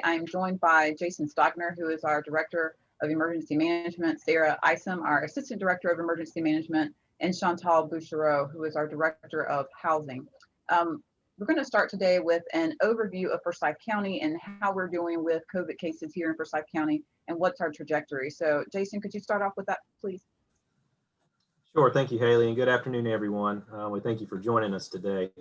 I'm joined by Jason Stockner, who is our Director of Emergency Management, Sarah Isom, our Assistant Director of Emergency Management, and Chantal Bouchereau, who is our Director of Housing. We're going to start today with an overview of Forsyth County and how we're doing with COVID cases here in Forsyth County and what's our trajectory. So Jason, could you start off with that, please? Sure. Thank you, Haley, and good afternoon, everyone. We thank you for joining us today.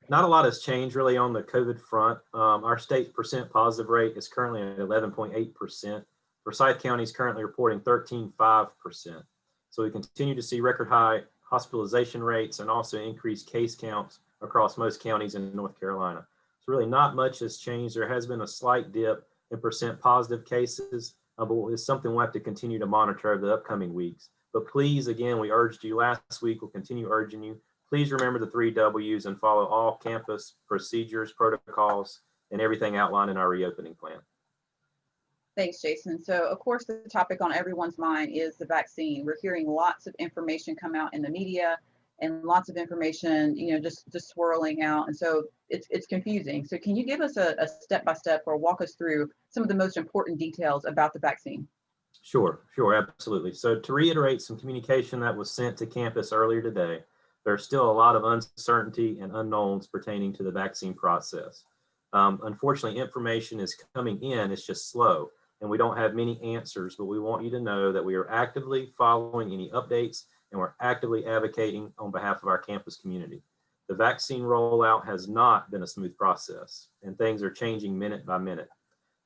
Not a lot has changed really on the COVID front. Our state percent positive rate is currently at 11.8%. Forsyth County is currently reporting 13.5%. So we continue to see record high hospitalization rates and also increased case counts across most counties in North Carolina. So really not much has changed. There has been a slight dip in percent positive cases, but it's something we'll have to continue to monitor over the upcoming weeks. But please, again, we urged you last week, we'll continue urging you. Please remember the 3 W's and follow all campus procedures, protocols, and everything outlined in our reopening plan. Thanks, Jason. So, of course, the topic on everyone's mind is the vaccine. We're hearing lots of information come out in the media and lots of information, just swirling out. And so it's confusing. So can you give us a step-by-step or walk us through some of the most important details about the vaccine? Sure, absolutely. So to reiterate some communication that was sent to campus earlier today, there's still a lot of uncertainty and unknowns pertaining to the vaccine process. Unfortunately, information is coming in, it's just slow, and we don't have many answers, but we want you to know that we are actively following any updates and we're actively advocating on behalf of our campus community. The vaccine rollout has not been a smooth process, and things are changing minute by minute.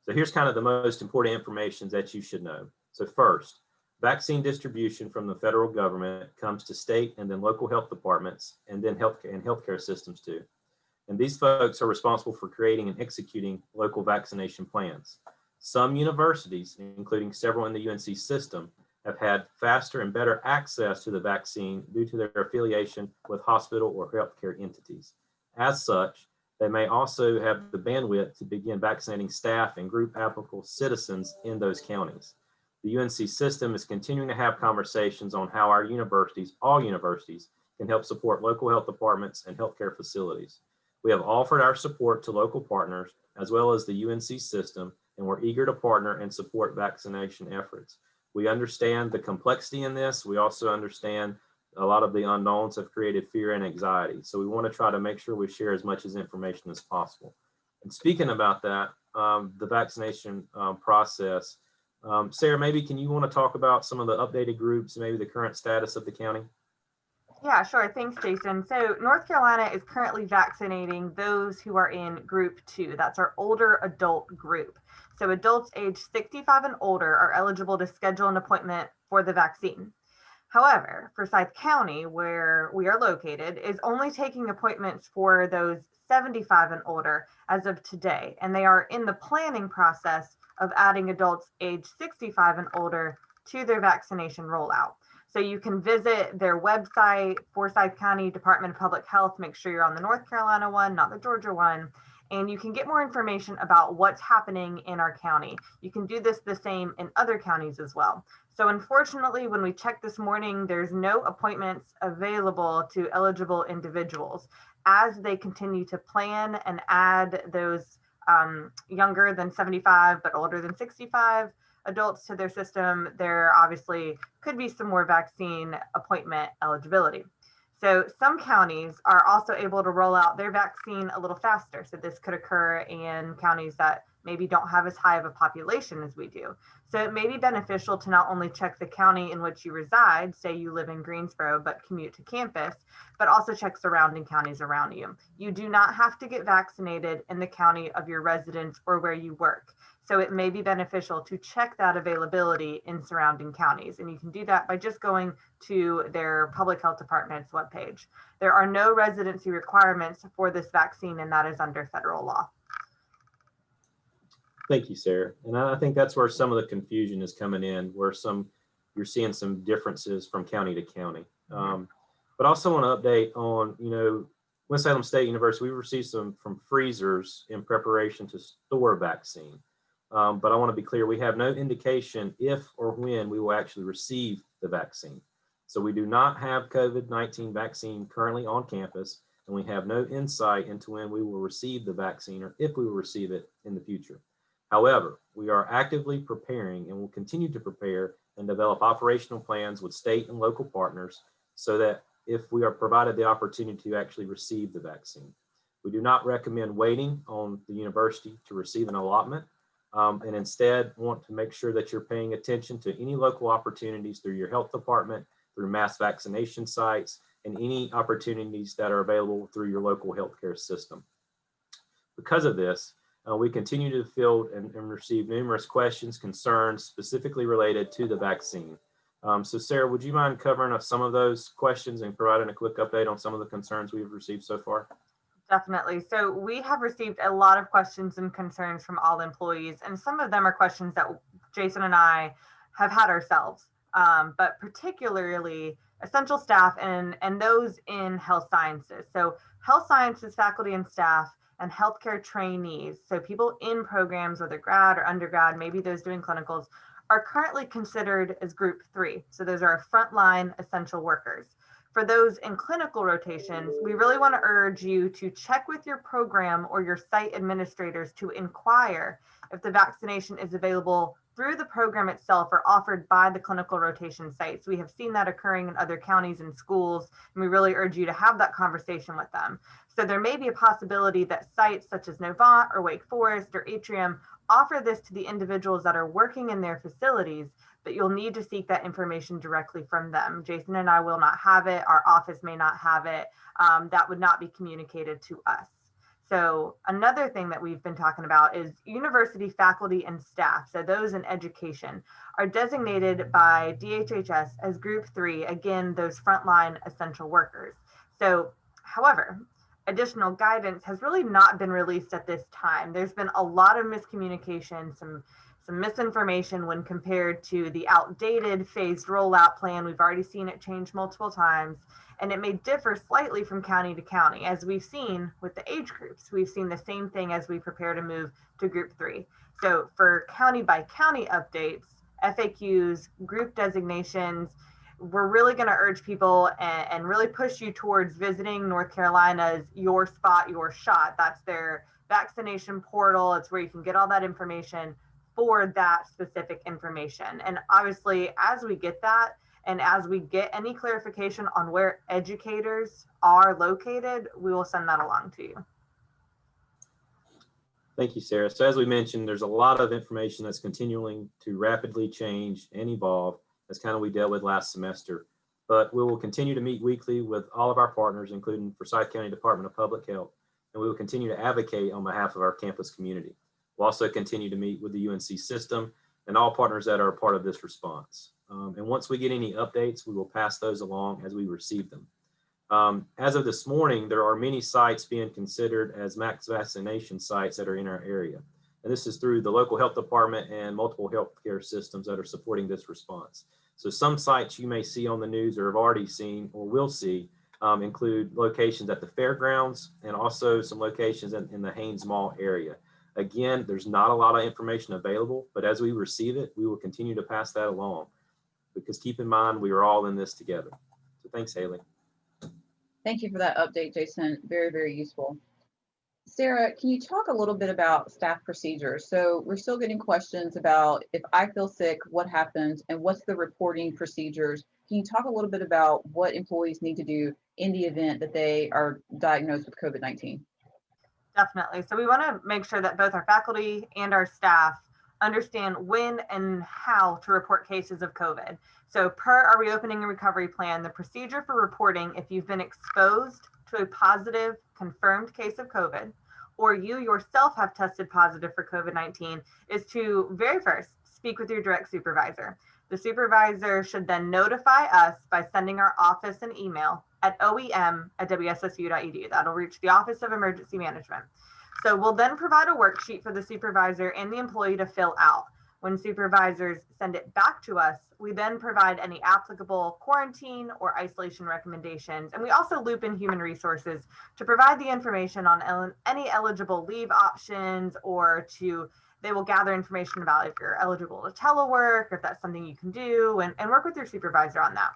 So here's kind of the most important information that you should know. So first, vaccine distribution from the federal government comes to state and then local health departments and then healthcare systems too. And these folks are responsible for creating and executing local vaccination plans. Some universities, including several in the UNC system, have had faster and better access to the vaccine due to their affiliation with hospital or healthcare entities. As such, they may also have the bandwidth to begin vaccinating staff and group applicable citizens in those counties. The UNC system is continuing to have conversations on how our universities, all universities, can help support local health departments and healthcare facilities. We have offered our support to local partners as well as the UNC system, and we're eager to partner and support vaccination efforts. We understand the complexity in this. We also understand a lot of the unknowns have created fear and anxiety. So we want to try to make sure we share as much information as possible. And speaking about that, the vaccination process, Sarah, maybe can you want to talk about some of the updated groups and maybe the current status of the county? Yeah, sure. Thanks, Jason. So North Carolina is currently vaccinating those who are in group 2. That's our older adult group. So adults age 65 and older are eligible to schedule an appointment for the vaccine. However, Forsyth County, where we are located, is only taking appointments for those 75 and older as of today, and they are in the planning process of adding adults age 65 and older to their vaccination rollout. So you can visit their website, Forsyth County Department of Public Health. Make sure you're on the North Carolina one, not the Georgia one. And you can get more information about what's happening in our county. You can do this the same in other counties as well. So unfortunately, when we checked this morning, there's no appointments available to eligible individuals. As they continue to plan and add those younger than 75 but older than 65 adults to their system, there obviously could be some more vaccine appointment eligibility. So some counties are also able to roll out their vaccine a little faster. So this could occur in counties that maybe don't have as high of a population as we do. So it may be beneficial to not only check the county in which you reside, say you live in Greensboro but commute to campus, but also check surrounding counties around you. You do not have to get vaccinated in the county of your residence or where you work. So it may be beneficial to check that availability in surrounding counties. And you can do that by just going to their public health department's webpage. There are no residency requirements for this vaccine, and that is under federal law. Thank you, Sarah. And I think that's where some of the confusion is coming in, where you're seeing some differences from county to county. But I also want to update on, Winston-Salem State University, we received some from freezers in preparation to store vaccine. But I want to be clear, we have no indication if or when we will actually receive the vaccine. So we do not have COVID-19 vaccine currently on campus, and we have no insight into when we will receive the vaccine or if we will receive it in the future. However, we are actively preparing and will continue to prepare and develop operational plans with state and local partners so that if we are provided the opportunity to actually receive the vaccine. We do not recommend waiting on the university to receive an allotment, and instead want to make sure that you're paying attention to any local opportunities through your health department, through mass vaccination sites, and any opportunities that are available through your local healthcare system. Because of this, we continue to field and receive numerous questions, concerns specifically related to the vaccine. So Sarah, would you mind covering some of those questions and providing a quick update on some of the concerns we've received so far? Definitely. So we have received a lot of questions and concerns from all employees, and some of them are questions that Jason and I have had ourselves, but particularly essential staff and those in health sciences. So health sciences faculty and staff and healthcare trainees, so people in programs, whether grad or undergrad, maybe those doing clinicals, are currently considered as group 3. So those are our frontline essential workers. For those in clinical rotations, we really want to urge you to check with your program or your site administrators to inquire if the vaccination is available through the program itself or offered by the clinical rotation sites. We have seen that occurring in other counties and schools, and we really urge you to have that conversation with them. So there may be a possibility that sites such as Novant or Wake Forest or Atrium offer this to the individuals that are working in their facilities, but you'll need to seek that information directly from them. Jason and I will not have it. Our office may not have it. That would not be communicated to us. So another thing that we've been talking about is university faculty and staff, so those in education, are designated by DHHS as group 3, again, those frontline essential workers. So, however, additional guidance has really not been released at this time. There's been a lot of miscommunication, some misinformation when compared to the outdated phased rollout plan. We've already seen it change multiple times, and it may differ slightly from county to county. As we've seen with the age groups, we've seen the same thing as we prepare to move to group 3. So for county by county updates, FAQs, group designations, we're really going to urge people and really push you towards visiting North Carolina's Your Spot, Your Shot. That's their vaccination portal. It's where you can get all that information for that specific information. And obviously, as we get that, and as we get any clarification on where educators are located, we will send that along to you. Thank you, Sarah. So as we mentioned, there's a lot of information that's continuing to rapidly change and evolve, as kind of we dealt with last semester. But we will continue to meet weekly with all of our partners, including Forsyth County Department of Public Health, and we will continue to advocate on behalf of our campus community. We'll also continue to meet with the UNC system and all partners that are a part of this response. And once we get any updates, we will pass those along as we receive them. As of this morning, there are many sites being considered as max vaccination sites that are in our area. And this is through the local health department and multiple healthcare systems that are supporting this response. So some sites you may see on the news or have already seen or will see include locations at the fairgrounds and also some locations in the Haynes Mall area. Again, there's not a lot of information available, but as we receive it, we will continue to pass that along, because keep in mind, we are all in this together. So thanks, Haley. Thank you for that update, Jason. Very, very useful. Sarah, can you talk a little bit about staff procedures? So we're still getting questions about if I feel sick, what happens, and what's the reporting procedures? Can you talk a little bit about what employees need to do in the event that they are diagnosed with COVID-19? Definitely. So we want to make sure that both our faculty and our staff understand when and how to report cases of COVID. So per our reopening and recovery plan, the procedure for reporting if you've been exposed to a positive confirmed case of COVID, or you yourself have tested positive for COVID-19, is to very first speak with your direct supervisor. The supervisor should then notify us by sending our office an email at oem@wssu.edu. That'll reach the Office of Emergency Management. So we'll then provide a worksheet for the supervisor and the employee to fill out. When supervisors send it back to us, we then provide any applicable quarantine or isolation recommendations. And we also loop in human resources to provide the information on any eligible leave options, or they will gather information about if you're eligible to telework, if that's something you can do, and work with your supervisor on that.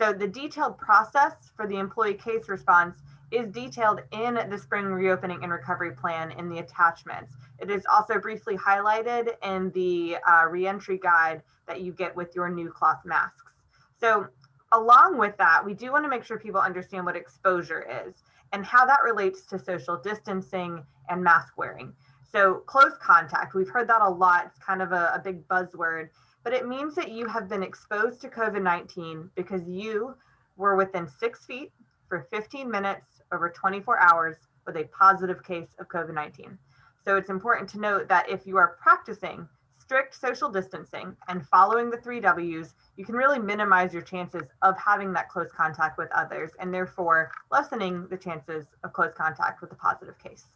So the detailed process for the employee case response is detailed in the spring reopening and recovery plan in the attachments. It is also briefly highlighted in the reentry guide that you get with your new cloth masks. So along with that, we do want to make sure people understand what exposure is and how that relates to social distancing and mask wearing. So close contact, we've heard that a lot. It's kind of a big buzzword, but it means that you have been exposed to COVID-19 because you were within 6 feet for 15 minutes over 24 hours with a positive case of COVID-19. So it's important to note that if you are practicing strict social distancing and following the 3 W's, you can really minimize your chances of having that close contact with others and therefore lessening the chances of close contact with a positive case.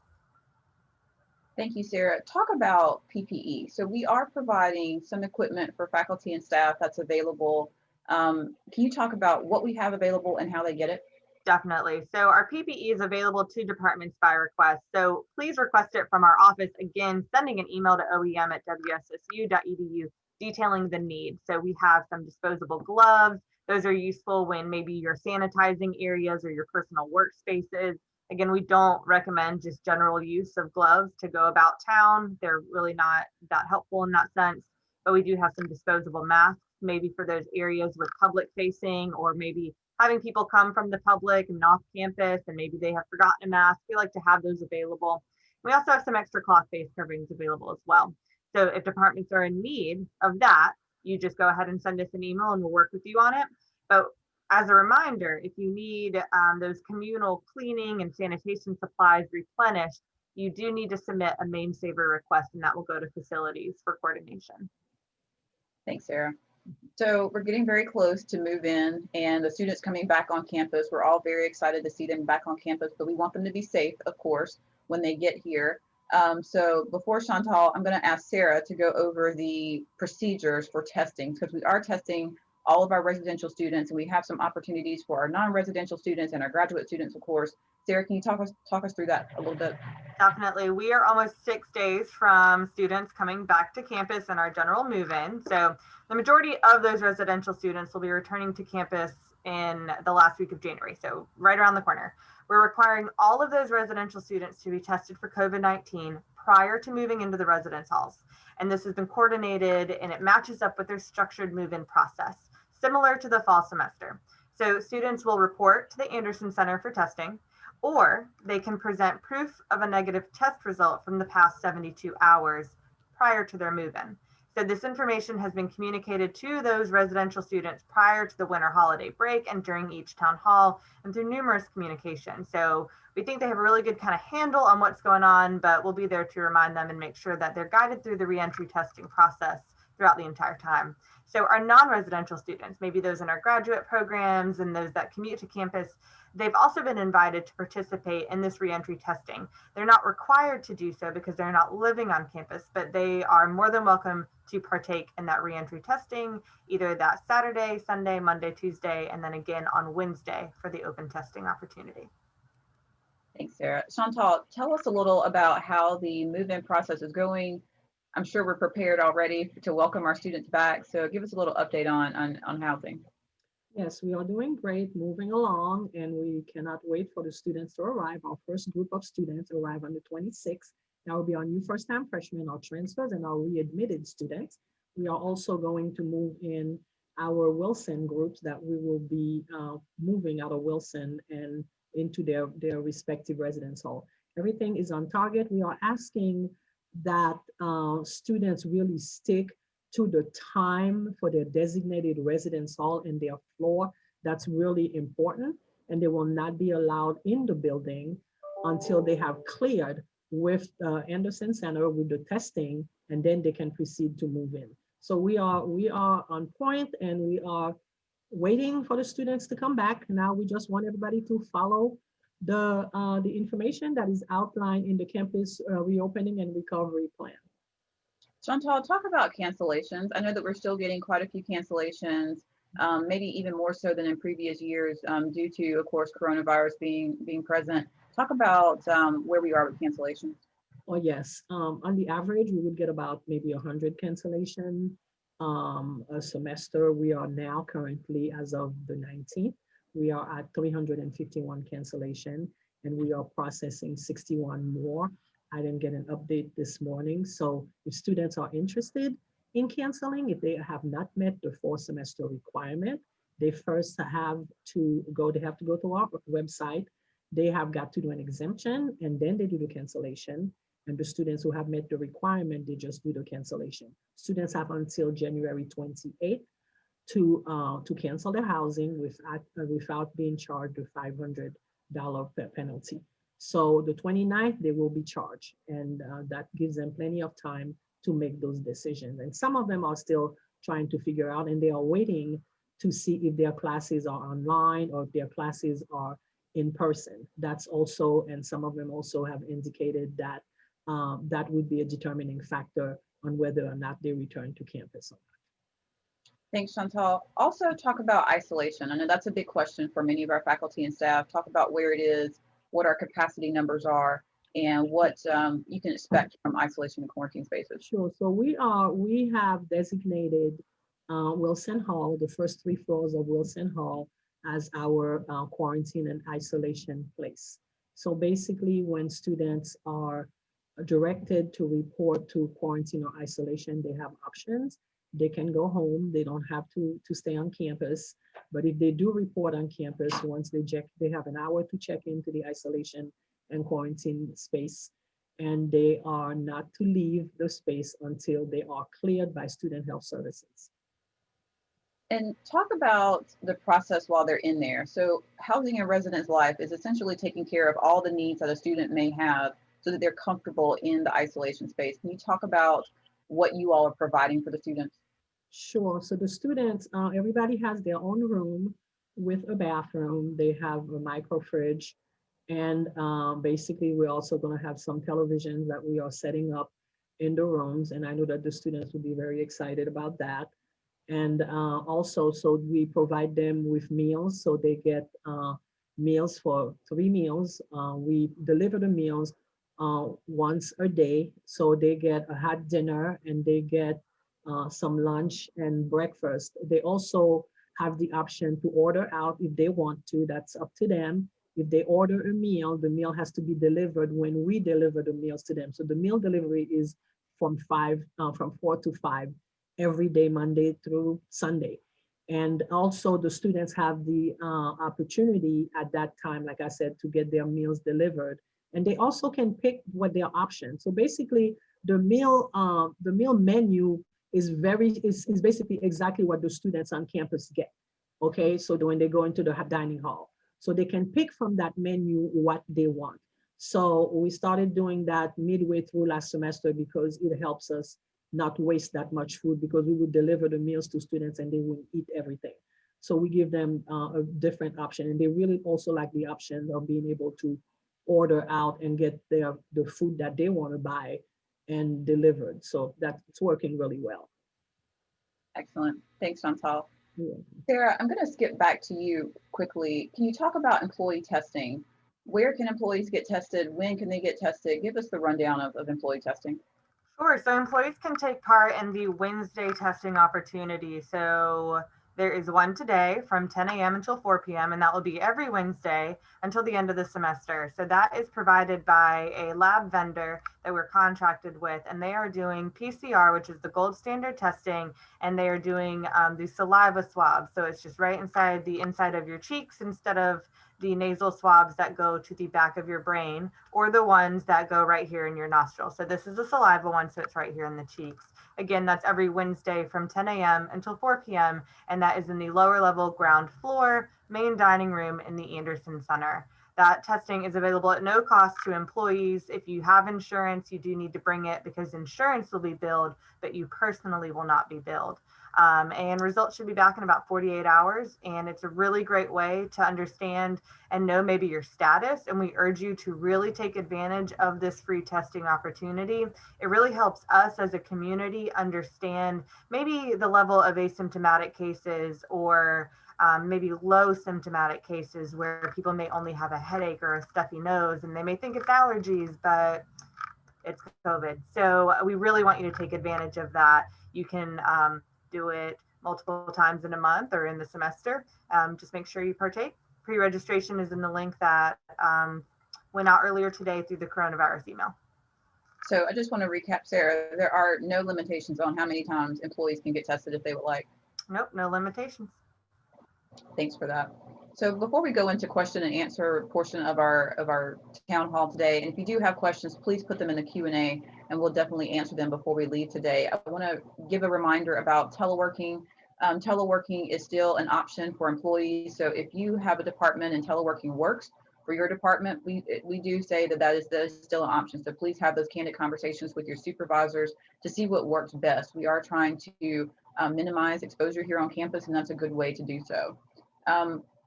Thank you, Sarah. Talk about PPE. So we are providing some equipment for faculty and staff that's available. Can you talk about what we have available and how they get it? Definitely. So our PPE is available to departments by request. So please request it from our office. Again, sending an email to oem@wssu.edu detailing the need. So we have some disposable gloves. Those are useful when maybe you're sanitizing areas or your personal workspaces. Again, we don't recommend just general use of gloves to go about town. They're really not that helpful in that sense. But we do have some disposable masks, maybe for those areas with public facing, or maybe having people come from the public and off campus and maybe they have forgotten a mask. We like to have those available. We also have some extra cloth face coverings available as well. So if departments are in need of that, you just go ahead and send us an email and we'll work with you on it. But as a reminder, if you need those communal cleaning and sanitation supplies replenished, you do need to submit a main saver request, and that will go to facilities for coordination. Thanks, Sarah. So we're getting very close to move in and the students coming back on campus. We're all very excited to see them back on campus, but we want them to be safe, of course, when they get here. So before Chantal, I'm going to ask Sarah to go over the procedures for testing, because we are testing all of our residential students, and we have some opportunities for our non-residential students and our graduate students, of course. Sarah, can you talk us through that a little bit? Definitely. We are almost 6 days from students coming back to campus in our general move-in. So the majority of those residential students will be returning to campus in the last week of January, so right around the corner. We're requiring all of those residential students to be tested for COVID-19 prior to moving into the residence halls. And this has been coordinated and it matches up with their structured move-in process, similar to the fall semester. So students will report to the Anderson Center for testing, or they can present proof of a negative test result from the past 72 hours prior to their move-in. So this information has been communicated to those residential students prior to the winter holiday break and during each town hall and through numerous communications. So we think they have a really good kind of handle on what's going on, but we'll be there to remind them and make sure that they're guided through the reentry testing process throughout the entire time. So our non-residential students, maybe those in our graduate programs and those that commute to campus, they've also been invited to participate in this reentry testing. They're not required to do so because they're not living on campus, but they are more than welcome to partake in that reentry testing, either that Saturday, Sunday, Monday, Tuesday, and then again on Wednesday for the open testing opportunity. Thanks, Sarah. Chantal, tell us a little about how the move-in process is going. I'm sure we're prepared already to welcome our students back. So give us a little update on housing. Yes, we are doing great, moving along, and we cannot wait for the students to arrive. Our first group of students arrive on the 26th. That will be our new first-time freshmen, our transfers, and our readmitted students. We are also going to move in our Wilson groups that we will be moving out of Wilson and into their respective residence hall. Everything is on target. We are asking that students really stick to the time for their designated residence hall and their floor. That's really important. And they will not be allowed in the building until they have cleared with the Anderson Center with the testing, and then they can proceed to move in. So we are on point, and we are waiting for the students to come back. Now we just want everybody to follow the information that is outlined in the campus reopening and recovery plan. Chantal, talk about cancellations. I know that we're still getting quite a few cancellations, maybe even more so than in previous years due to, of course, coronavirus being present. Talk about where we are with cancellations. Oh, yes. On the average, we would get about maybe 100 cancellation a semester. We are now currently, as of the 19th, we are at 351 cancellation, and we are processing 61 more. I didn't get an update this morning. So if students are interested in canceling, if they have not met the 4 semester requirement, they first have to go, they have to go to our website. They have got to do an exemption, and then they do the cancellation. And the students who have met the requirement, they just do the cancellation. Students have until January 28th to cancel their housing without being charged a $500 penalty. So the 29th, they will be charged, and that gives them plenty of time to make those decisions. And some of them are still trying to figure out, and they are waiting to see if their classes are online or if their classes are in person. That's also, and some of them also have indicated that that would be a determining factor on whether or not they return to campus or not. Thanks, Chantal. Also talk about isolation. I know that's a big question for many of our faculty and staff. Talk about where it is, what our capacity numbers are, and what you can expect from isolation and quarantine spaces. Sure. So we have designated Wilson Hall, the first 3 floors of Wilson Hall, as our quarantine and isolation place. So basically, when students are directed to report to quarantine or isolation, they have options. They can go home. They don't have to stay on campus. But if they do report on campus, once they have an hour to check into the isolation and quarantine space, and they are not to leave the space until they are cleared by student health services. And talk about the process while they're in there. So housing and residence life is essentially taking care of all the needs that a student may have so that they're comfortable in the isolation space. Can you talk about what you all are providing for the students? Sure. So the students, everybody has their own room with a bathroom. They have a micro fridge. And basically, we're also going to have some televisions that we are setting up in the rooms. And I know that the students will be very excited about that. And also, so we provide them with meals. So they get meals for 3 meals. We deliver the meals once a day. So they get a hot dinner and they get some lunch and breakfast. They also have the option to order out if they want to. That's up to them. If they order a meal, the meal has to be delivered when we deliver the meals to them. So the meal delivery is from 4 to 5 every day, Monday through Sunday. And also the students have the opportunity at that time, like I said, to get their meals delivered. And they also can pick what their options. So basically the meal menu is basically exactly what the students on campus get. Okay, so when they go into the dining hall. So they can pick from that menu what they want. So we started doing that midway through last semester because it helps us not waste that much food, because we would deliver the meals to students and they wouldn't eat everything. So we give them a different option, and they really also like the option of being able to order out and get the food that they want to buy and delivered. So that's working really well. Excellent. Thanks, Chantal. Yeah. Sarah, I'm going to skip back to you quickly. Can you talk about employee testing? Where can employees get tested? When can they get tested? Give us the rundown of employee testing. Sure. So employees can take part in the Wednesday testing opportunity. So there is one today from 10 a.m. until 4 p.m. and that will be every Wednesday until the end of the semester. So that is provided by a lab vendor that we're contracted with, and they are doing PCR, which is the gold standard testing, and they are doing the saliva swab. So it's just right inside the inside of your cheeks instead of the nasal swabs that go to the back of your brain, or the ones that go right here in your nostril. So this is the saliva one, so it's right here in the cheeks. Again, that's every Wednesday from 10 a.m. until 4 p.m. And that is in the lower level ground floor, main dining room in the Anderson Center. That testing is available at no cost to employees. If you have insurance, you do need to bring it because insurance will be billed, but you personally will not be billed. And results should be back in about 48 hours. And it's a really great way to understand and know maybe your status. And we urge you to really take advantage of this free testing opportunity. It really helps us as a community understand maybe the level of asymptomatic cases or maybe low symptomatic cases where people may only have a headache or a stuffy nose and they may think it's allergies, but it's COVID. So we really want you to take advantage of that. You can do it multiple times in a month or in the semester. Just make sure you partake. Pre-registration is in the link that went out earlier today through the coronavirus email. So I just want to recap, Sarah, there are no limitations on how many times employees can get tested if they would like. Nope, no limitations. Thanks for that. So before we go into question and answer portion of our town hall today, and if you do have questions, please put them in the Q&A and we'll definitely answer them before we leave today. I want to give a reminder about teleworking. Teleworking is still an option for employees. So if you have a department and teleworking works for your department, we do say that is still an option. So please have those candid conversations with your supervisors to see what works best. We are trying to minimize exposure here on campus, and that's a good way to do so.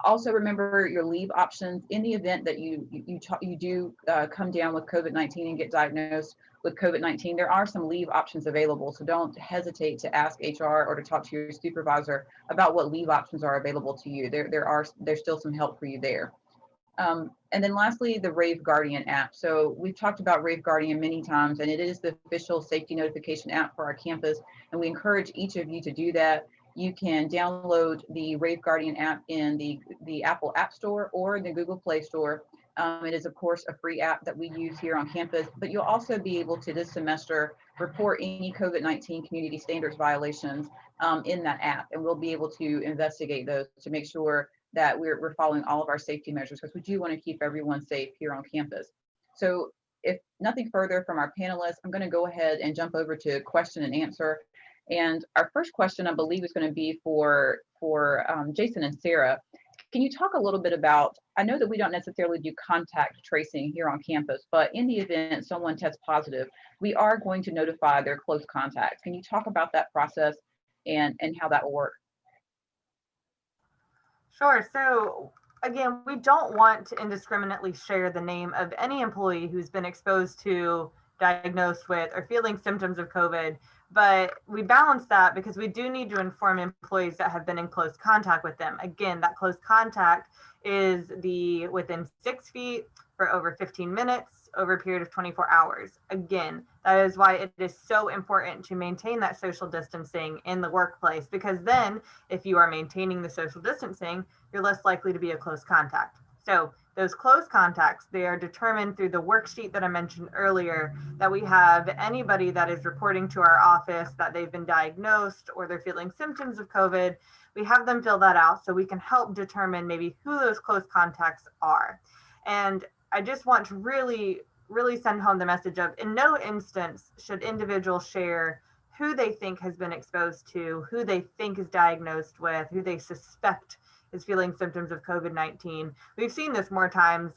Also remember your leave options in the event that you do come down with COVID-19 and get diagnosed with COVID-19. There are some leave options available, so don't hesitate to ask HR or to talk to your supervisor about what leave options are available to you. There's still some help for you there. And then lastly, the Rave Guardian app. So we've talked about Rave Guardian many times, and it is the official safety notification app for our campus, and we encourage each of you to do that. You can download the Rave Guardian app in the Apple App Store or the Google Play Store. It is, of course, a free app that we use here on campus, but you'll also be able to this semester report any COVID-19 community standards violations in that app, and we'll be able to investigate those to make sure that we're following all of our safety measures, because we do want to keep everyone safe here on campus. So if nothing further from our panelists, I'm going to go ahead and jump over to question and answer. And our first question, I believe, is going to be for Jason and Sarah. Can you talk a little bit about, I know that we don't necessarily do contact tracing here on campus, but in the event someone tests positive, we are going to notify their close contacts. Can you talk about that process and how that will work? Sure. So again, we don't want to indiscriminately share the name of any employee who's been exposed to, diagnosed with, or feeling symptoms of COVID, but we balance that because we do need to inform employees that have been in close contact with them. Again, that close contact is the within 6 feet for over 15 minutes over a period of 24 hours. Again, that is why it is so important to maintain that social distancing in the workplace, because then if you are maintaining the social distancing, you're less likely to be a close contact. So those close contacts, they are determined through the worksheet that I mentioned earlier, that we have anybody that is reporting to our office that they've been diagnosed or they're feeling symptoms of COVID. We have them fill that out so we can help determine maybe who those close contacts are. And I just want to really send home the message of, in no instance should individuals share who they think has been exposed to, who they think is diagnosed with, who they suspect is feeling symptoms of COVID-19. We've seen this more times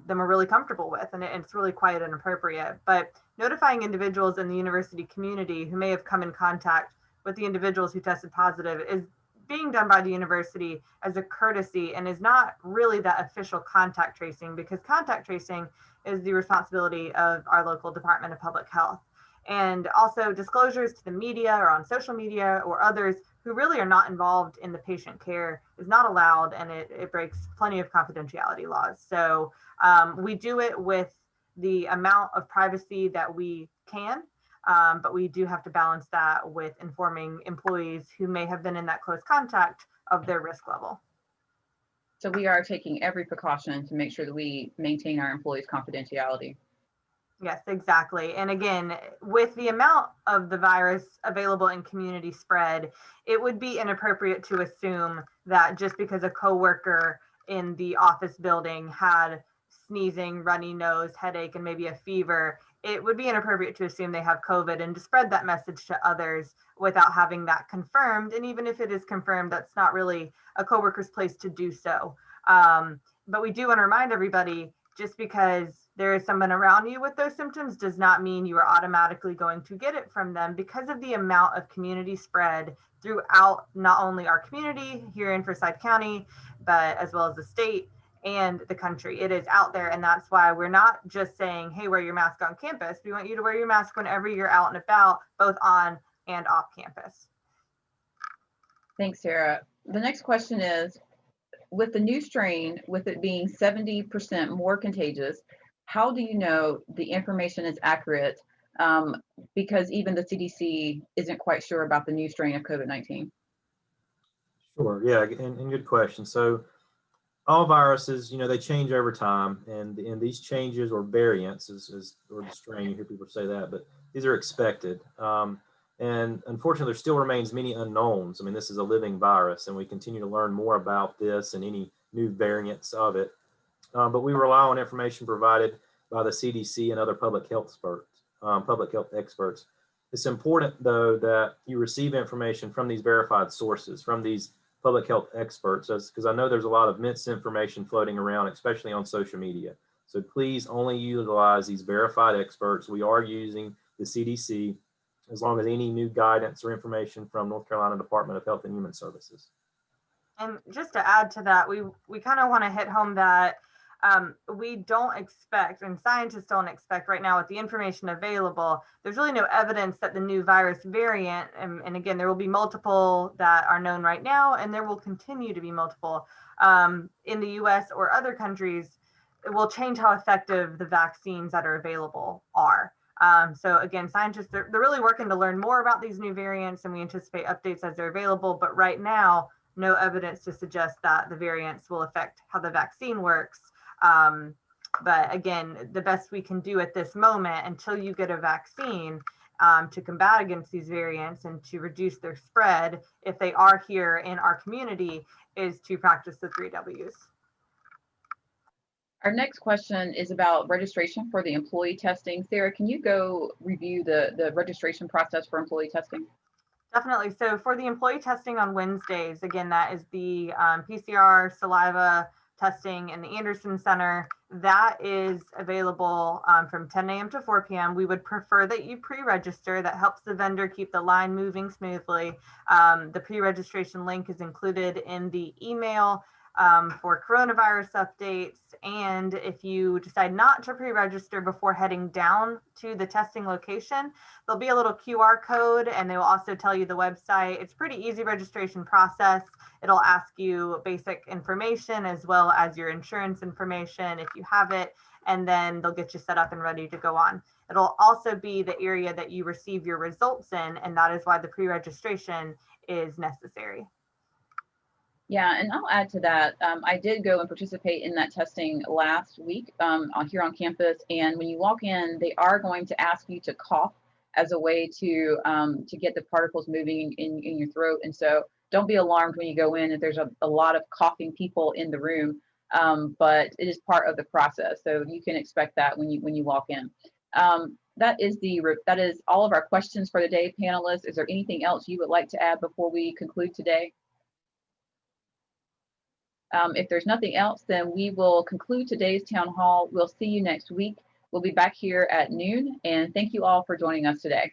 than we're really comfortable with, and it's really quite inappropriate. But notifying individuals in the university community who may have come in contact with the individuals who tested positive is being done by the university as a courtesy and is not really that official contact tracing, because contact tracing is the responsibility of our local Department of Public Health. And also disclosures to the media or on social media or others who really are not involved in the patient care is not allowed, and it breaks plenty of confidentiality laws. So we do it with the amount of privacy that we can, but we do have to balance that with informing employees who may have been in that close contact of their risk level. So we are taking every precaution to make sure that we maintain our employees' confidentiality. Yes, exactly. And again, with the amount of the virus available in community spread, it would be inappropriate to assume that just because a coworker in the office building had sneezing, runny nose, headache, and maybe a fever, it would be inappropriate to assume they have COVID and to spread that message to others without having that confirmed. And even if it is confirmed, that's not really a coworker's place to do so. But we do want to remind everybody, just because there is someone around you with those symptoms does not mean you are automatically going to get it from them, because of the amount of community spread throughout not only our community here in Forsyth County, but as well as the state and the country. It is out there, and that's why we're not just saying, hey, wear your mask on campus. We want you to wear your mask whenever you're out and about, both on and off campus. Thanks, Sarah. The next question is, with the new strain, with it being 70% more contagious, how do you know the information is accurate because even the CDC isn't quite sure about the new strain of COVID-19? Sure, yeah, and good question. So all viruses, they change over time, and these changes or variants or the strain, you hear people say that, but these are expected. And unfortunately, there still remains many unknowns. I mean, this is a living virus, and we continue to learn more about this and any new variants of it. But we rely on information provided by the CDC and other public health experts. It's important, though, that you receive information from these verified sources, from these public health experts, because I know there's a lot of misinformation floating around, especially on social media. So please only utilize these verified experts. We are using the CDC, as long as any new guidance or information from North Carolina Department of Health and Human Services. And just to add to that, we kind of want to hit home that we don't expect, and scientists don't expect right now with the information available, there's really no evidence that the new virus variant, and again, there will be multiple that are known right now, and there will continue to be multiple in the US or other countries, it will change how effective the vaccines that are available are. So again, scientists, they're really working to learn more about these new variants, and we anticipate updates as they're available, but right now, no evidence to suggest that the variants will affect how the vaccine works. But again, the best we can do at this moment until you get a vaccine to combat against these variants and to reduce their spread, if they are here in our community, is to practice the 3 W's. Our next question is about registration for the employee testing. Sarah, can you go review the registration process for employee testing? Definitely. So for the employee testing on Wednesdays, again, that is the PCR, saliva testing in the Anderson Center. That is available from 10 a.m. to 4 p.m. We would prefer that you pre-register. That helps the vendor keep the line moving smoothly. The pre-registration link is included in the email for coronavirus updates. And if you decide not to pre-register before heading down to the testing location, there'll be a little QR code, and they will also tell you the website. It's a pretty easy registration process. It'll ask you basic information as well as your insurance information if you have it, and then they'll get you set up and ready to go on. It'll also be the area that you receive your results in, and that is why the pre-registration is necessary. Yeah, and I'll add to that. I did go and participate in that testing last week here on campus, and when you walk in, they are going to ask you to cough as a way to get the particles moving in your throat. And so don't be alarmed when you go in if there's a lot of coughing people in the room, but it is part of the process. So you can expect that when you walk in. That is all of our questions for the day, panelists. Is there anything else you would like to add before we conclude today? If there's nothing else, then we will conclude today's town hall. We'll see you next week. We'll be back here at noon, and thank you all for joining us today.